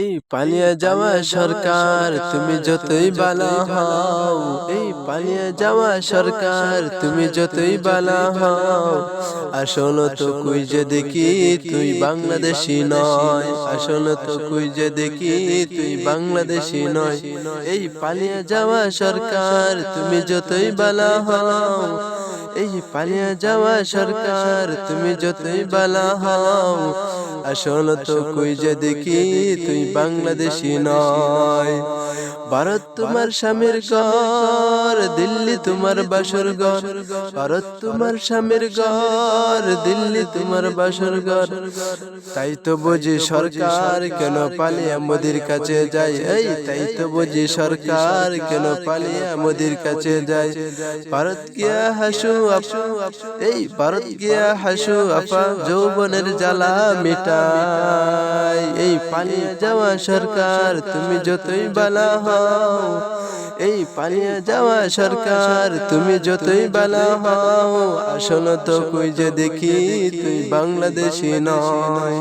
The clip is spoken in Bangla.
এই পালিয়ে যাওয়া সরকার তুমি যতই বালা হও, এই পালিয়ে যাওয়া সরকার তুমি যতই বালা হও, আসল তো কই যে দেখি তুই বাংলাদেশি নয়, আসল তো কই যে দেখি তুই বাংলাদেশি নয়। এই পালিয়ে যাওয়া সরকার তুমি যতই বালা হও, এই পালিয়ে যাওয়া সরকার তুমি যতই বালা হও, আসল তো কই যে দেখি তুই বাংলাদেশি নয়। ভারত তোমার স্বামীর ঘর, দিল্লি তোমার বাসর ঘর, ভারত তোমার স্বামীর ঘর, দিল্লি তোমার বাসর ঘর। তাই তো বুঝি সরকার কেন পালিয়ে মোদির কাছে যায়, এই তাই তো বুঝি সরকার কেন পালিয়ে মোদির কাছে যায়। ভারত গিয়া হাসু আপু, এই ভারত গিয়া হাসু আপা যৌবনের জ্বালা মিটাই। এই পালিয়ে যাওয়া সরকার তুমি যতই বালা হও, এই পালিয়ে যাওয়া সরকার তুমি যতই বালা হও, আসল তো কই যে দেখি তুই বাংলাদেশি নয়।